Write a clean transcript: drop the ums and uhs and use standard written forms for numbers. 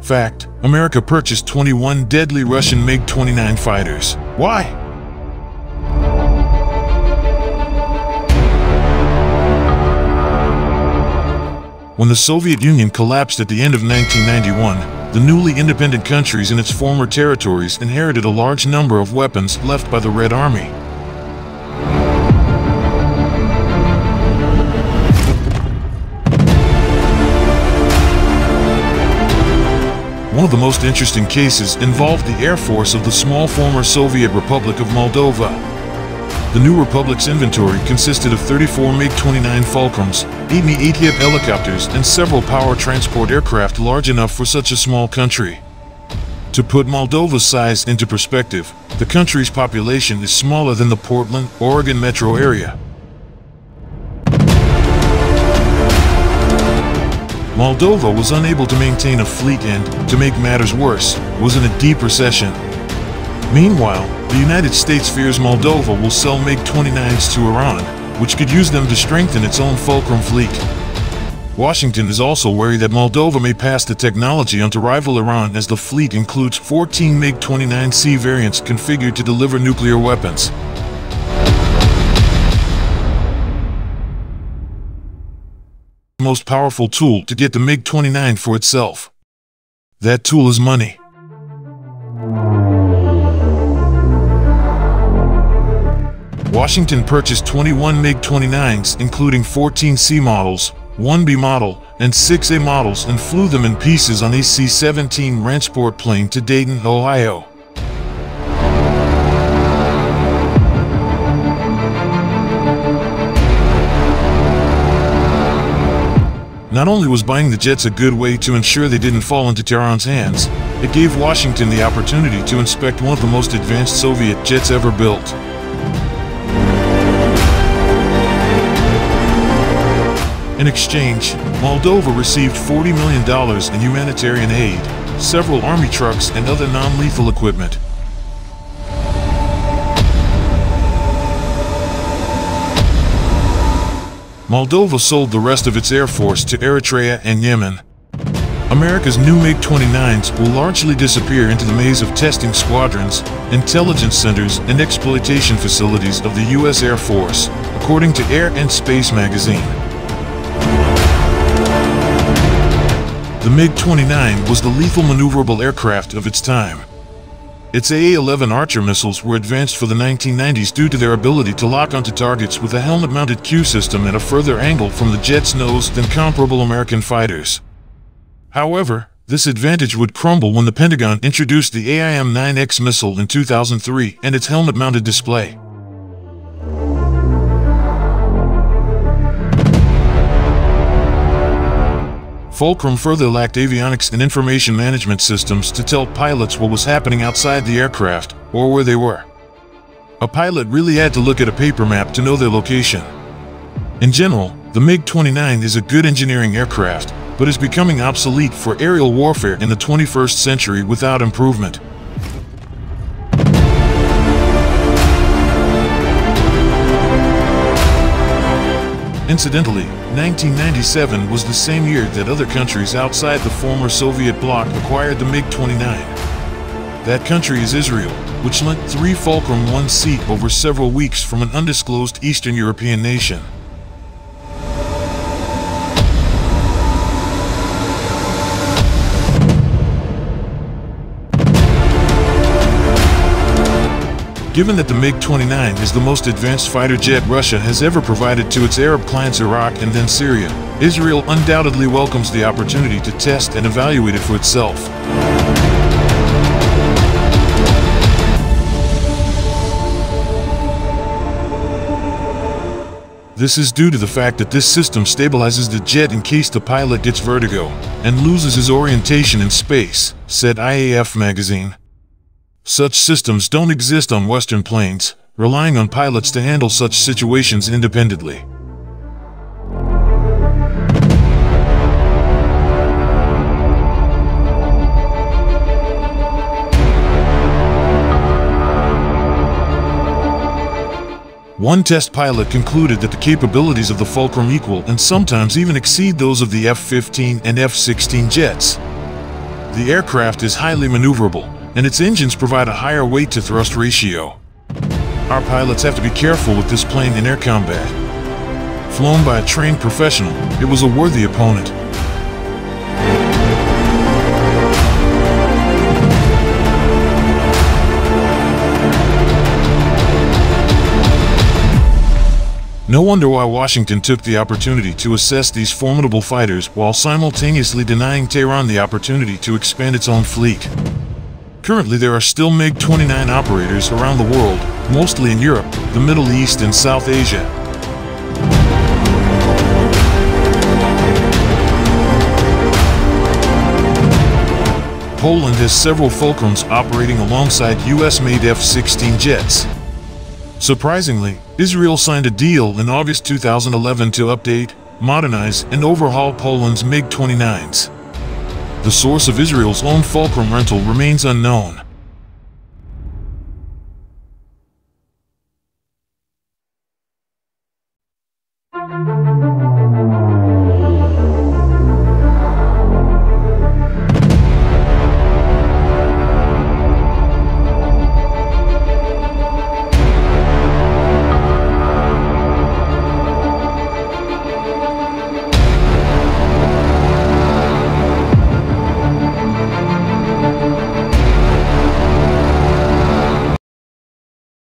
Fact: America purchased 21 deadly Russian MiG-29 fighters. Why? When the Soviet Union collapsed at the end of 1991, the newly independent countries in its former territories inherited a large number of weapons left by the Red Army. One of the most interesting cases involved the Air Force of the small former Soviet Republic of Moldova. The new republic's inventory consisted of 34 MiG-29 Fulcrums, 8 Mi-8 helicopters, and several power transport aircraft large enough for such a small country. To put Moldova's size into perspective, the country's population is smaller than the Portland, Oregon metro area. Moldova was unable to maintain a fleet and, to make matters worse, was in a deep recession. Meanwhile, the United States fears Moldova will sell MiG-29s to Iran, which could use them to strengthen its own Fulcrum fleet. Washington is also worried that Moldova may pass the technology on to rival Iran, as the fleet includes 14 MiG-29C variants configured to deliver nuclear weapons. The most powerful tool to get the MiG-29 for itself. That tool is money. Washington purchased 21 MiG-29s, including 14 C models, 1 B model, and 6 A models, and flew them in pieces on a C-17 transport plane to Dayton, Ohio. Not only was buying the jets a good way to ensure they didn't fall into Tehran's hands, it gave Washington the opportunity to inspect one of the most advanced Soviet jets ever built. In exchange, Moldova received $40 million in humanitarian aid, several army trucks, and other non-lethal equipment. Moldova sold the rest of its air force to Eritrea and Yemen. America's new MiG-29s will largely disappear into the maze of testing squadrons, intelligence centers, and exploitation facilities of the U.S. Air Force, according to Air and Space magazine. The MiG-29 was the lethal maneuverable aircraft of its time. Its AA-11 Archer missiles were advanced for the 1990s due to their ability to lock onto targets with a helmet-mounted Q system at a further angle from the jet's nose than comparable American fighters. However, this advantage would crumble when the Pentagon introduced the AIM-9X missile in 2003 and its helmet-mounted display. Fulcrum further lacked avionics and information management systems to tell pilots what was happening outside the aircraft, or where they were. A pilot really had to look at a paper map to know their location. In general, the MiG-29 is a good engineering aircraft, but is becoming obsolete for aerial warfare in the 21st century without improvement. Incidentally, 1997 was the same year that other countries outside the former Soviet bloc acquired the MiG-29. That country is Israel, which lent 3 Fulcrum 1C over several weeks from an undisclosed Eastern European nation. Given that the MiG-29 is the most advanced fighter jet Russia has ever provided to its Arab clients Iraq and then Syria, Israel undoubtedly welcomes the opportunity to test and evaluate it for itself. This is due to the fact that this system stabilizes the jet in case the pilot gets vertigo and loses his orientation in space, said IAF magazine. Such systems don't exist on Western planes, relying on pilots to handle such situations independently. One test pilot concluded that the capabilities of the Fulcrum equal and sometimes even exceed those of the F-15 and F-16 jets. The aircraft is highly maneuverable, and its engines provide a higher weight-to-thrust ratio. Our pilots have to be careful with this plane in air combat. Flown by a trained professional, it was a worthy opponent. No wonder why Washington took the opportunity to assess these formidable fighters while simultaneously denying Tehran the opportunity to expand its own fleet. Currently, there are still MiG-29 operators around the world, mostly in Europe, the Middle East, and South Asia. Poland has several Fulcrums operating alongside US-made F-16 jets. Surprisingly, Israel signed a deal in August 2011 to update, modernize, and overhaul Poland's MiG-29s. The source of Israel's own Fulcrum rental remains unknown.